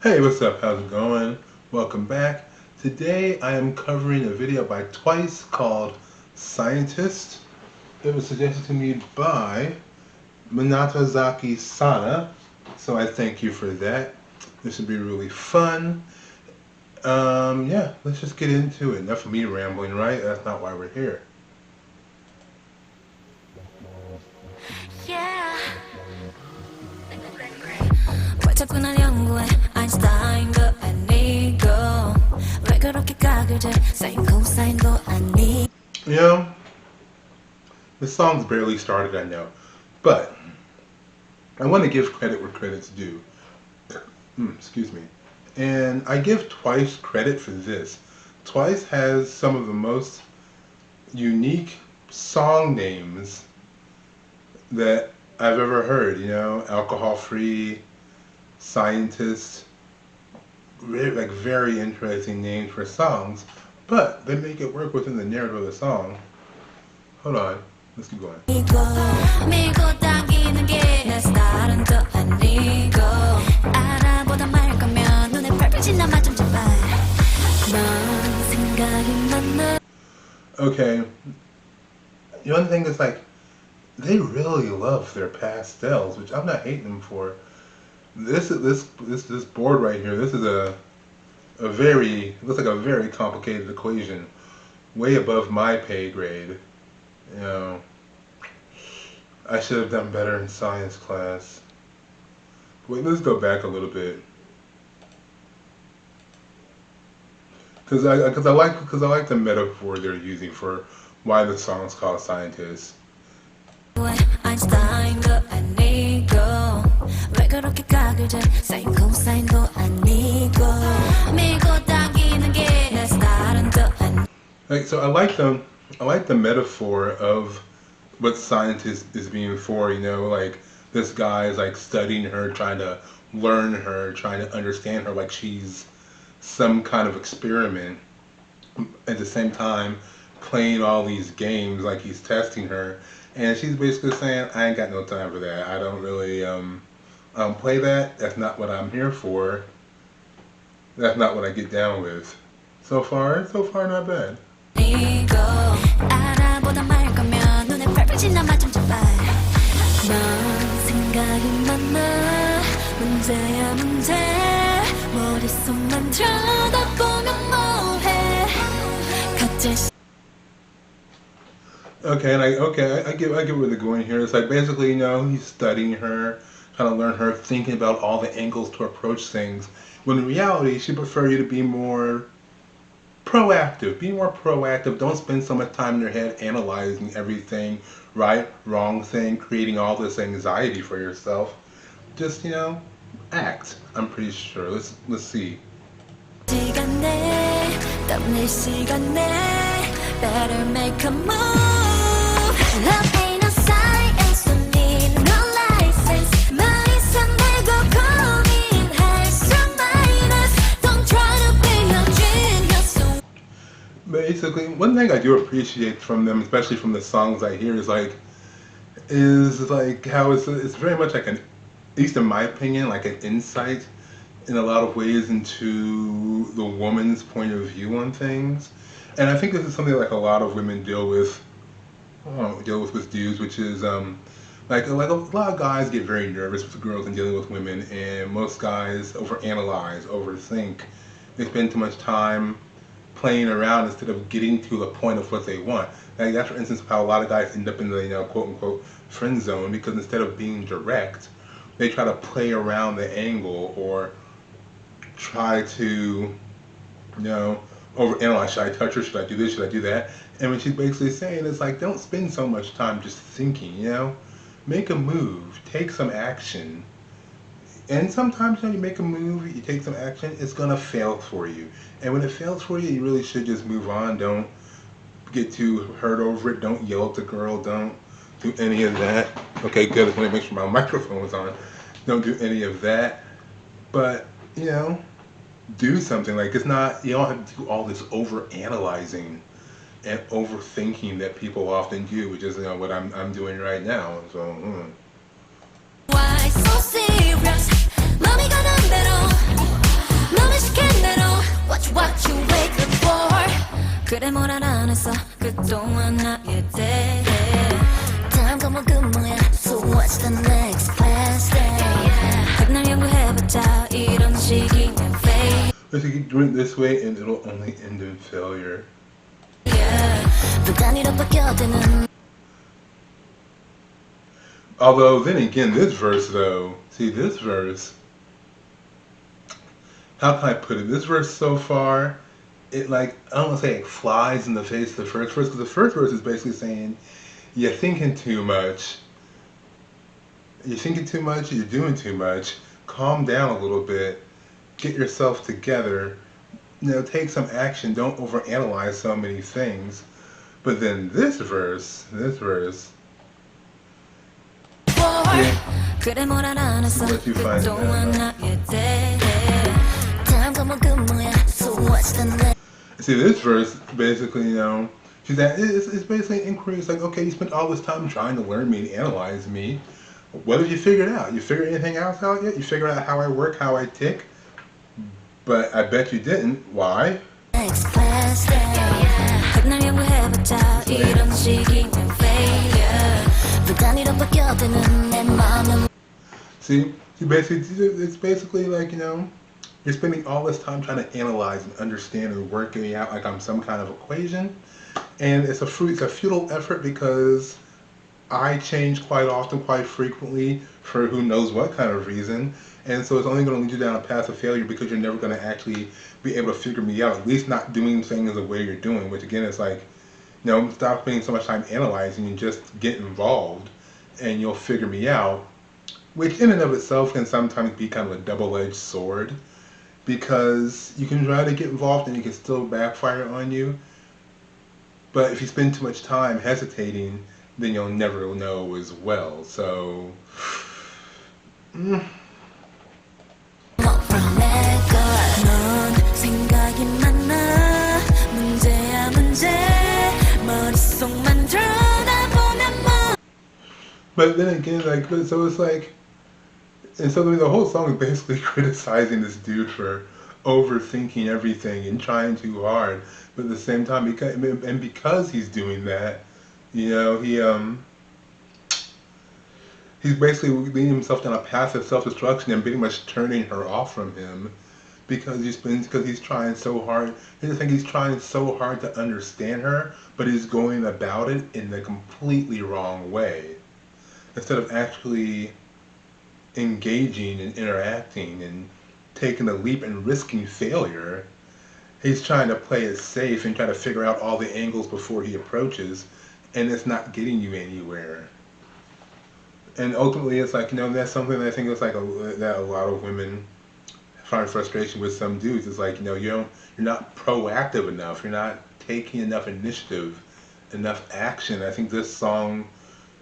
Hey, what's up? How's it going? Welcome back. Today I am covering a video by Twice called Scientist. It was suggested to me by Minatazaki Sana, so I thank you for that. This should be really fun. Yeah, let's just get into it. Enough of me rambling, right? That's not why we're here. Yeah. 왜 자꾸 날 연구해 아인슈타인도 아니고 왜 그렇게 각을 재 사인 코사인도 아니 You know, the song's barely started, I know, but I want to give credit where credit's due. Excuse me. And I give Twice credit for this. Twice has some of the most unique song names that I've ever heard, you know, alcohol free, scientist, like very interesting names for songs, but they make it work within the narrative of the song. Hold on, let's keep going. 밀고 당기는 게내 스타일은 또 아니고 알아보다 말 거면 눈에 펄펄 지나마 좀 제발 넌 생각이 많아. Okay, the one thing is like, they really love their pastels, which I'm not hating them for. This board right here. This is a very, it looks like a very complicated equation, way above my pay grade. You know, I should have done better in science class. Wait, let's go back a little bit. Cause I like the metaphor they're using for why the song's called Scientist. 아인슈타인도 아니고 왜 그렇게 각을 재 사인 코사인도 아니고 밀고 당기는 게내 스타일은 또 아니. Like, so I like the metaphor of what Scientist is being for. You know, like this guy is like studying her, trying to learn her, trying to understand her, like she's some kind of experiment. At the same time, playing all these games like he's testing her, and she's basically saying, I ain't got no time for that. I don't really play that. That's not what I'm here for. That's not what I get down with. So far not bad. 이고 알아보다 말 거면 눈에 펄펄 지나마 좀 제발 넌 생각이 많아 문제야 문제 머릿속만 들여다보면 뭐해 갑자기. Okay, and I get where they're going here. It's like basically, you know, he's studying her, trying to learn her, thinking about all the angles to approach things. When in reality, she'd prefer you to be more proactive. Be more proactive. Don't spend so much time in your head analyzing everything, right, wrong thing, creating all this anxiety for yourself. Just, you know, act. I'm pretty sure. Let's see. 시간에 떠날 시간에 better make a move Love ain't a science don't need no license 말 이상 내고 고민할수록 minus don't try to be a genius. Basically, one thing I do appreciate from them, especially from the songs I hear, is like how it's very much like an, at least in my opinion, like an insight in a lot of ways into the woman's point of view on things. And I think this is something like a lot of women deal with dudes, which is like a lot of guys get very nervous with girls and dealing with women, and most guys overanalyze, overthink. They spend too much time playing around instead of getting to the point of what they want. Like that's for instance how a lot of guys end up in the, you know, quote unquote friend zone, because instead of being direct, they try to play around the angle or try to, you know, overanalyze. Should I touch her? Should I do this? Should I do that? And what she's basically saying is like, don't spend so much time just thinking, you know? Make a move. Take some action. And sometimes when you make a move, you take some action, it's gonna fail for you. And when it fails for you, you really should just move on. Don't get too hurt over it. Don't yell at the girl. Don't do any of that. Okay, good. Let me make sure my microphone was on. Don't do any of that. But, you know, do something. Like, it's not, you don't have to do all this over analyzing and overthinking that people often do, which is, you know, what I'm doing right now. So Why so serious? 맘이 가는 대로 말 안 했어 그동안 나에 대해 다음 과목은 뭐야 So what's the next class day 백날 연구해봤자 이런 식이면 fail Basically, do it this way and it'll only end in failure. 또 단위로 바뀌어드는 Although, then again, this verse though, see this verse, how can I put it? This verse so far, it like, I don't want to say it flies in the face of the first verse, because the first verse is basically saying, you're thinking too much. You're thinking too much, you're doing too much. Calm down a little bit. Get yourself together. Take some action. Don't overanalyze so many things. But then this verse, 그래 뭘 알아냈어 let you find 그동안 out. 나에 대해 다음 과목은 뭐야 So what's the next See, this verse basically, she's at, it's basically an inquiry. It's like, okay, you spent all this time trying to learn me and analyze me. What have you figured out? You figured anything else out yet? You figured out how I work, how I tick? But I bet you didn't. Why? class day 백날 연구해봤자 이런 식이면 failure 또 단위로 바뀌어드는 내 마음은 See, it's basically like, you're spending all this time trying to analyze and understand and work me out like I'm some kind of equation. And it's a futile effort because I change quite often, quite frequently, for who knows what kind of reason. And so it's only going to lead you down a path of failure because you're never going to actually be able to figure me out, at least not doing things the way you're doing, which again is like, stop spending so much time analyzing and just get involved and you'll figure me out, which in and of itself can sometimes be kind of a double-edged sword because you can try to get involved and it can still backfire on you. But if you spend too much time hesitating, then you'll never know as well. So, 넌 생각이 많아 문제야 문제 머릿속만 들여다보면 뭐 but then again, like, so it's like, and so the whole song is basically criticizing this dude for overthinking everything and trying too hard. But at the same time, because he's doing that, he's basically leading himself down a path of self-destruction and pretty much turning her off from him because he's trying so hard. I just think he's trying so hard to understand her, but he's going about it in the completely wrong way. Instead of actually engaging and interacting and taking a leap and risking failure, he's trying to play it safe and try to figure out all the angles before he approaches, and it's not getting you anywhere. And ultimately, it's like, that's something that I think it's like that a lot of women find frustration with some dudes. It's like, you're not proactive enough. You're not taking enough initiative, enough action. I think this song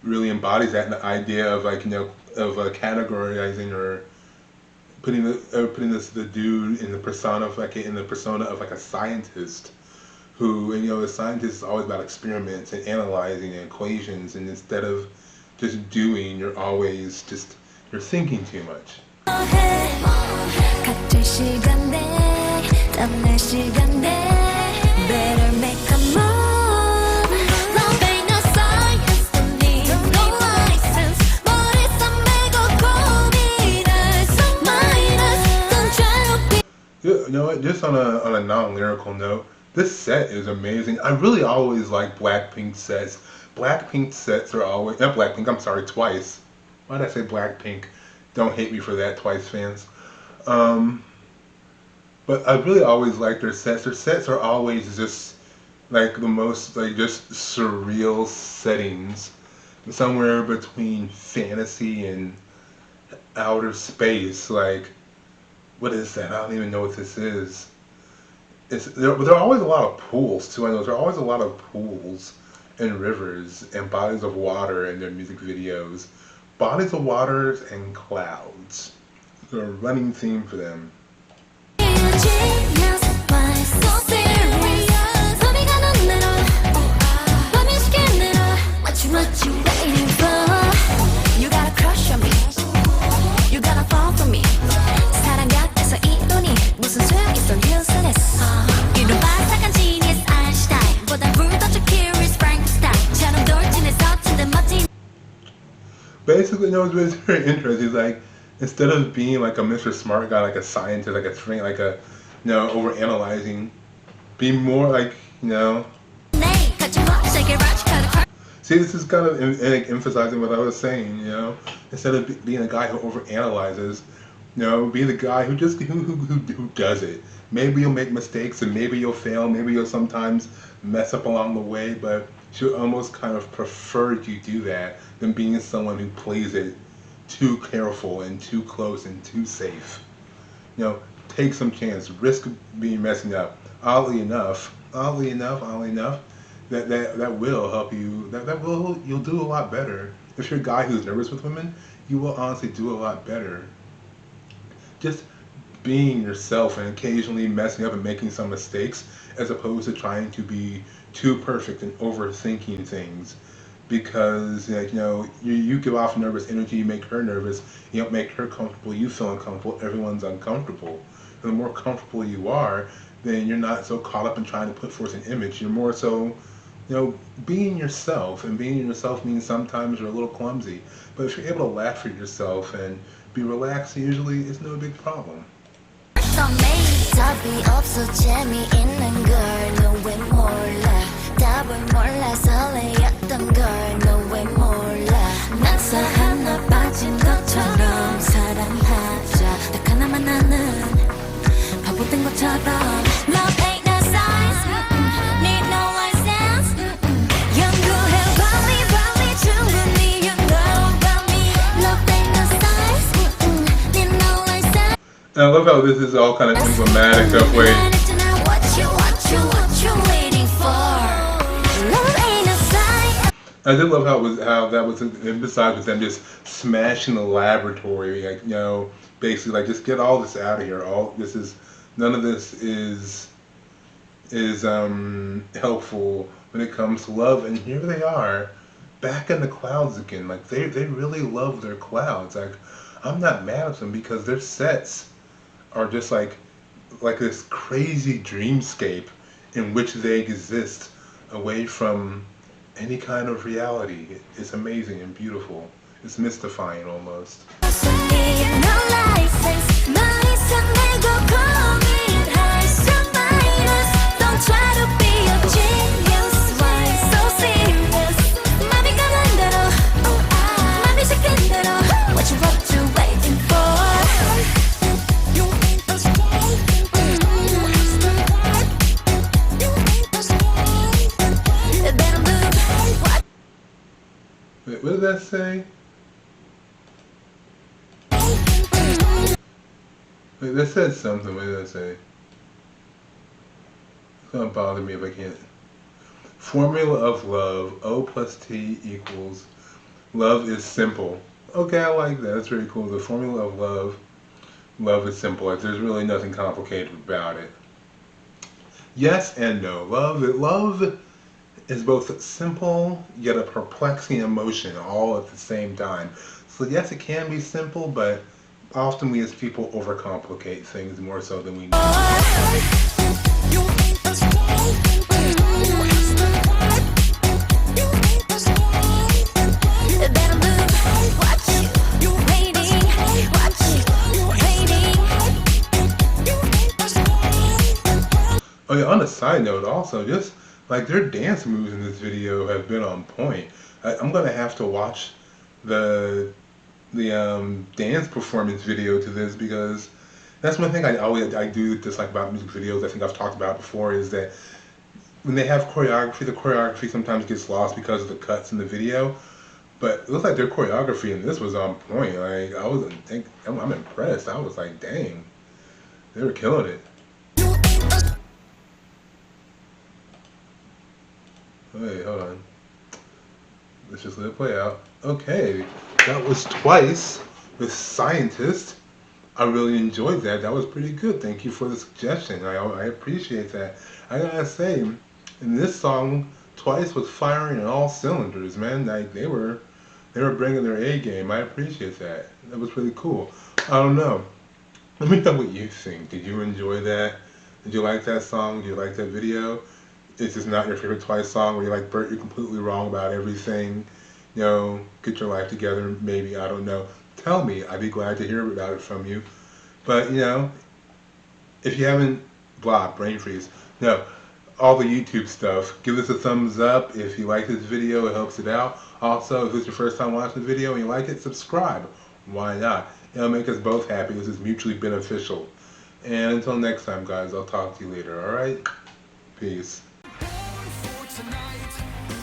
really embodies that, the idea of like, of categorizing or putting the dude in the persona of like a scientist who, a scientist is always about experiments and analyzing and equations, and instead of just doing, you're thinking too much. 같은 시간대 다른 시간대 Better make a move Love ain't no science Don't need no license 머리속 메고 고민할 수 minus Don't try to be You know what? Just on a non-lyrical note, this set is amazing. I really always like Blackpink sets. Blackpink sets are always not Blackpink. I'm sorry, Twice. Why did I say Blackpink? Don't hate me for that, Twice fans. But I really always like their sets. Their sets are always just like the most like just surreal settings, somewhere between fantasy and outer space. Like, what is that? I don't even know what this is. There are always a lot of pools too. I know there are always a lot of pools and rivers and bodies of water in their music videos. Bodies of waters and clouds. They're a running theme for them. genius Why so serious 소리 가는 대로 밤이 시키는 대로 What you waiting for You got a crush on me You gotta fall for me 사랑 같아서 이론이 무슨 소용 있어 useless 이런 바삭한 genius 아인슈타인보다 it's very interesting. It's like instead of being like a Mr. Smart guy, like a scientist, like a train, like a over analyzing, be more like See, this is kind of like, emphasizing what I was saying. Instead of being a guy who over analyzes, be the guy who just who does it. Maybe you'll make mistakes and maybe you'll fail. Maybe you'll sometimes mess up along the way, but she almost kind of prefer you do that than being someone who plays it too careful and too close and too safe. Take some chance, risk being messing up. Oddly enough, that will help you. You'll do a lot better. If you're a guy who's nervous with women, you will honestly do a lot better. Just being yourself and occasionally messing up and making some mistakes, as opposed to trying to be too perfect and overthinking things. Because you give off nervous energy, you make her nervous, you don't make her comfortable, you feel uncomfortable, everyone's uncomfortable. And the more comfortable you are, then you're not so caught up in trying to put forth an image. You're more so, being yourself. And being yourself means sometimes you're a little clumsy. But if you're able to laugh at yourself and be relaxed, usually it's no big problem. 답이 없어 재미있는 걸 너 왜 몰라 답을 몰라 설레였던 걸 너 왜 몰라 난사 하나 빠진 것처럼 사랑하자 딱 하나만 아는 바보 된 것처럼 Love ain't no science need no license 연구해 빨리 충분히 You know about me Love ain't no science need no license And I love how this is all kind of emblematic of ways. I did love how that was emphasized with them just smashing the laboratory, like basically like just get all this out of here. None of this is helpful when it comes to love. And here they are, back in the clouds again. Like they really love their clouds. Like I'm not mad at them because their sets are just like this crazy dreamscape in which they exist away from any kind of reality. It's amazing and beautiful. It's mystifying almost. Wait, what did that say? Wait, that said something. What did that say? It's gonna bother me if I can't. Formula of love. O plus T equals. Love is simple. Okay, I like that. That's very cool. The formula of love. Love is simple. Like there's really nothing complicated about it. Yes and no. Love is both simple yet a perplexing emotion all at the same time. So yes, it can be simple, but often we as people overcomplicate things more so than we need. Oh yeah, on a side note also, just like their dance moves in this video have been on point. I'm gonna have to watch the dance performance video to this because that's one thing I do dislike about music videos. I think I've talked about before is that when they have choreography, the choreography sometimes gets lost because of the cuts in the video. But it looks like their choreography in this was on point. Like I'm impressed. I was like, dang, they were killing it. Wait, hold on. Let's just let it play out. Okay, that was Twice with Scientist. I really enjoyed that. That was pretty good. Thank you for the suggestion. I appreciate that. I gotta say, in this song, Twice was firing on all cylinders, man. Like they were bringing their A game. I appreciate that. That was really cool. I don't know. Let me know what you think. Did you enjoy that? Did you like that song? Did you like that video? Is this not your favorite Twice song where you're like, Bert, you're completely wrong about everything? get your life together, maybe, I don't know. Tell me. I'd be glad to hear about it from you. But, if you haven't blocked, brain freeze, no, all the YouTube stuff, give us a thumbs up. If you like this video, it helps it out. Also, if it's your first time watching the video and you like it, subscribe. Why not? It'll make us both happy. This is mutually beneficial. And until next time, guys, I'll talk to you later, alright? Peace. Born for tonight.